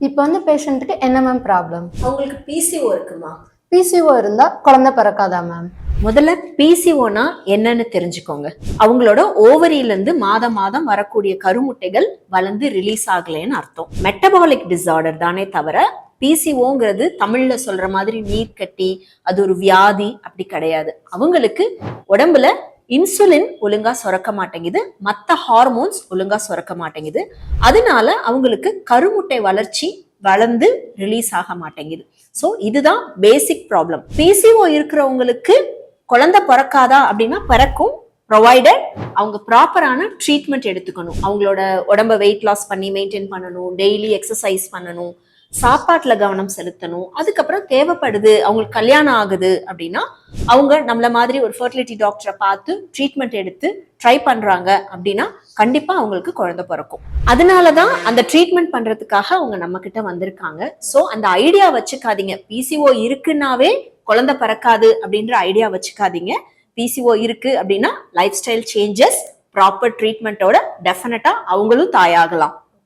இப்போ வந்து பேஷண்ட்டுக்கு என்ன மேம் ப்ராப்ளம்? அவங்களுக்கு பிசிஓ இருக்குமா? பிசிஓ இருந்தா குழந்தை பிறக்காதா மேம்? முதல்ல பிசிஓனா என்னன்னு தெரிஞ்சுக்கோங்க. அவங்களோட ஓவரியில இருந்து மாதம் மாதம் வரக்கூடிய கருமுட்டைகள் வளர்ந்து ரிலீஸ் ஆகலைன்னு அர்த்தம். மெட்டபாலிக் டிசார்டர் தானே தவிர பிசிஓங்கிறது தமிழ்ல சொல்ற மாதிரி நீர் கட்டி அது ஒரு வியாதி அப்படி கிடையாது. அவங்களுக்கு உடம்புல இன்சுலின் ஒழுங்கா சுரக்க மாட்டேங்குது, மற்ற ஹார்மோன்ஸ் ஒழுங்கா சுரக்க மாட்டேங்குது. அதனால அவங்களுக்கு கருமுட்டை வளர்ச்சி வளர்ந்து ரிலீஸ் ஆக மாட்டேங்குது. ஸோ இதுதான் பேசிக் ப்ராப்ளம். பிசிஓ இருக்கிறவங்களுக்கு குழந்தை பிறக்காதா அப்படின்னா பிறக்கும், ப்ரொவைடட் அவங்க ப்ராப்பரான ட்ரீட்மெண்ட் எடுத்துக்கணும். அவங்களோட உடம்ப வெயிட் லாஸ் பண்ணி மெயின்டைன் பண்ணணும், டெய்லி எக்ஸசைஸ் பண்ணணும், சாப்பாட்டுல கவனம் செலுத்தணும். அதுக்கப்புறம் தேவைப்படுது அவங்களுக்கு கல்யாணம் ஆகுது அப்படின்னா அவங்க நம்மள மாதிரி ஒரு ஃபர்டிலிட்டி டாக்டரை பார்த்து ட்ரீட்மெண்ட் எடுத்து ட்ரை பண்றாங்க அப்படின்னா கண்டிப்பா அவங்களுக்கு குழந்தை பிறக்கும். அதனாலதான் அந்த ட்ரீட்மெண்ட் பண்றதுக்காக அவங்க நம்ம கிட்ட வந்திருக்காங்க. ஸோ அந்த ஐடியா வச்சுக்காதீங்க, பிசிஓ இருக்குன்னாவே குழந்தை பிறக்காது அப்படின்ற ஐடியா வச்சுக்காதீங்க. பிசிஓ இருக்கு அப்படின்னா லைஃப் ஸ்டைல் சேஞ்சஸ், ப்ராப்பர் ட்ரீட்மெண்ட்டோட டெஃபினட்டா அவங்களும் தாயாகலாம்.